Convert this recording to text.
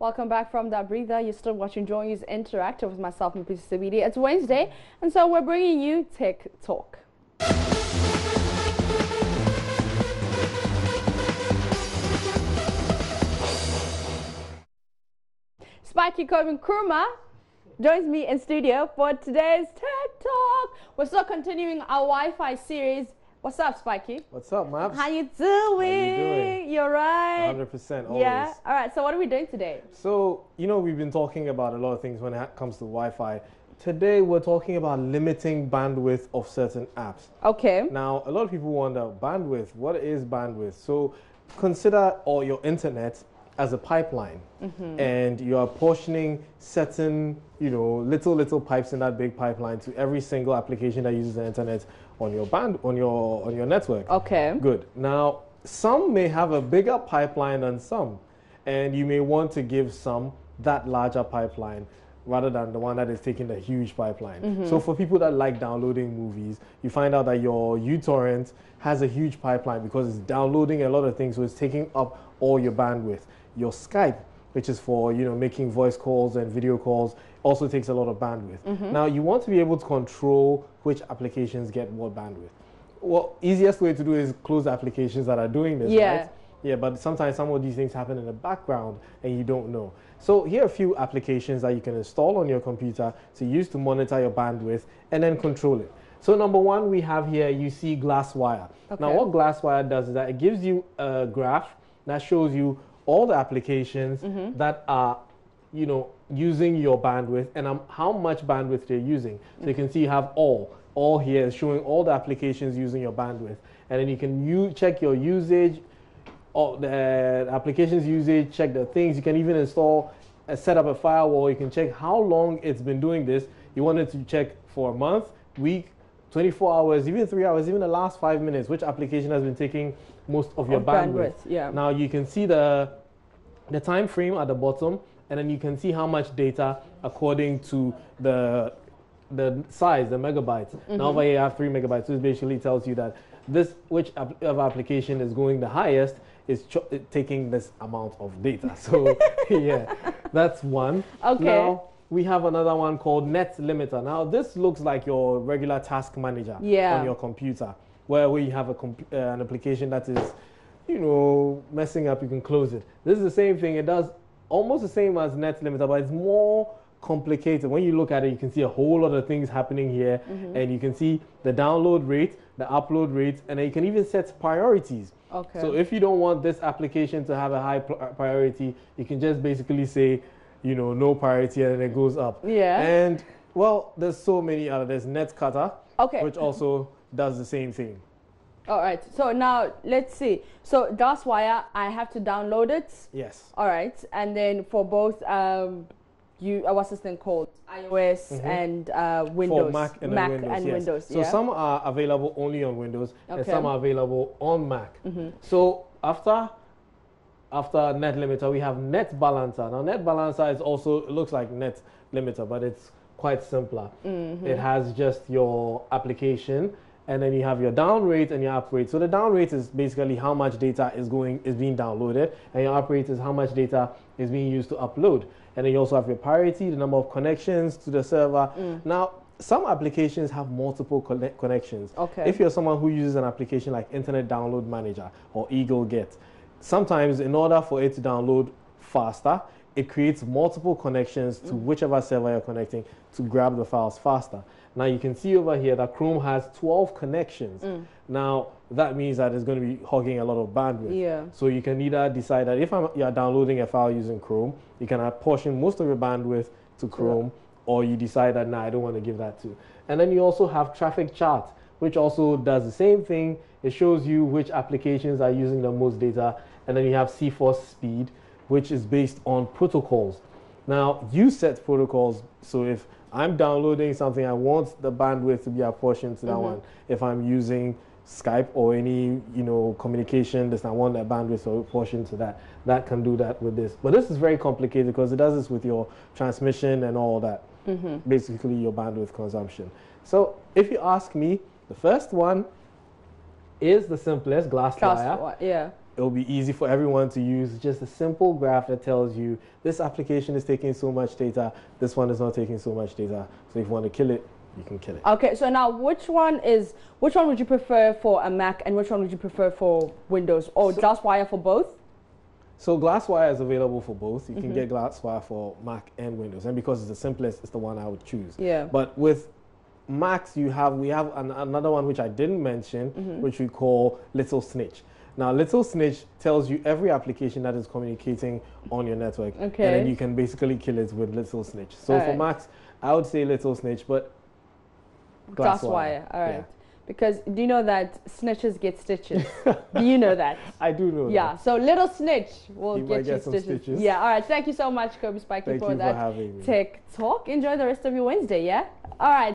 Welcome back from that breather. You're still watching JoyNews Interactive with myself and Peter Sabidi. It's Wednesday, and so we're bringing you Tech Talk. Spiky Coven Kruma joins me in studio for today's Tech Talk. We're still continuing our Wi-Fi series. What's up, Spiky? What's up, Maps? How you doing? How you doing? You're right. 100%, always. Yeah. All right. So what are we doing today? So, we've been talking about a lot of things when it comes to Wi-Fi. Today, we're talking about limiting bandwidth of certain apps. Okay. Now, a lot of people wonder, bandwidth, what is bandwidth? So, consider all your internet as a pipeline. And you are portioning certain, little pipes in that big pipeline to every single application that uses the internet on your network. Okay. Good. Now, some may have a bigger pipeline than some, and you may want to give some that larger pipeline rather than the one that is taking the huge pipeline. So for people that like downloading movies, you find out that your uTorrent has a huge pipeline because it's downloading a lot of things, so it's taking up all your bandwidth. Your Skype, which is for making voice calls and video calls, also takes a lot of bandwidth. Now you want to be able to control which applications get what bandwidth. Well, easiest way to do is close applications that are doing this, right? Yeah, but sometimes some of these things happen in the background and you don't know. So here are a few applications that you can install on your computer to use to monitor your bandwidth and then control it. So number one we have here, you see GlassWire. Okay. Now what GlassWire does is that it gives you a graph that shows you all the applications that are, using your bandwidth and how much bandwidth they're using. So you can see you have all here is showing all the applications using your bandwidth. And then you can check your usage, all the applications usage, check the things. You can even install, set up a firewall. You can check how long it's been doing this. You want it to check for a month, week, 24 hours, even 3 hours, even the last 5 minutes, which application has been taking most of your bandwidth. Yeah. Now you can see the time frame at the bottom, and then you can see how much data according to the size, the megabytes. Now over here you have 3 megabytes, so it basically tells you that whichever application is going the highest is taking this amount of data. So yeah, that's one. Okay. Now, we have another one called Net Limiter. Now, this looks like your regular task manager on your computer, where you have an application that is, messing up, you can close it. This is the same thing. It does almost the same as Net Limiter, but it's more complicated. When you look at it, you can see a whole lot of things happening here, and you can see the download rate, the upload rate, and then you can even set priorities. Okay. So if you don't want this application to have a high priority, you can just basically say, no priority, and then it goes up. Yeah. And, well, there's so many other. There's NetCutter, which also does the same thing. All right. So now, let's see. So GlassWire, I have to download it? Yes. All right. And then for both, what's this thing called? iOS and Windows. For Mac and Windows. So some are available only on Windows, and some are available on Mac. So after Net Limiter, we have Net Balancer. Now, Net Balancer is also, it looks like Net Limiter, but it's quite simpler. It has just your application, and then you have your down rate and your up rate. So the down rate is basically how much data is being downloaded, and your up rate is how much data is being used to upload. And then you also have your priority, the number of connections to the server. Now, some applications have multiple connections. Okay. If you're someone who uses an application like Internet Download Manager or EagleGet, sometimes in order for it to download faster, it creates multiple connections to whichever server you're connecting to grab the files faster. Now you can see over here that Chrome has 12 connections. Now that means that it's going to be hogging a lot of bandwidth. Yeah. So you can either decide that if you're downloading a file using Chrome, you can apportion most of your bandwidth to Chrome, or you decide that, I don't want to give that to. And then you also have Traffic Chart, which also does the same thing. It shows you which applications are using the most data. And then you have CForce Speed, which is based on protocols. Now, you set protocols, so if I'm downloading something, I want the bandwidth to be apportioned to that one. If I'm using Skype or any, communication, I want that bandwidth to apportion to that. That can do that with this. But this is very complicated because it does this with your transmission and all that. Basically, your bandwidth consumption. So if you ask me, the first one is the simplest, glass wire. Yeah. It'll be easy for everyone to use. Just a simple graph that tells you this application is taking so much data, this one is not taking so much data. So if you want to kill it, you can kill it. Okay, so now which one would you prefer for a Mac and which one would you prefer for Windows? Or glass wire for both? So GlassWire is available for both. You can get GlassWire for Mac and Windows, and because it's the simplest, it's the one I would choose. Yeah. But with Macs, we have another one which I didn't mention, which we call Little Snitch. Now, Little Snitch tells you every application that is communicating on your network, and then you can basically kill it with Little Snitch. So for Macs, I would say Little Snitch, but GlassWire. All right. Yeah. Because do you know that snitches get stitches? Do you know that? I do know that. Yeah, so Little Snitch will get you stitches. Yeah, all right. Thank you so much, Kobe Spiky, for that having me. tech talk. Enjoy the rest of your Wednesday, yeah? All right.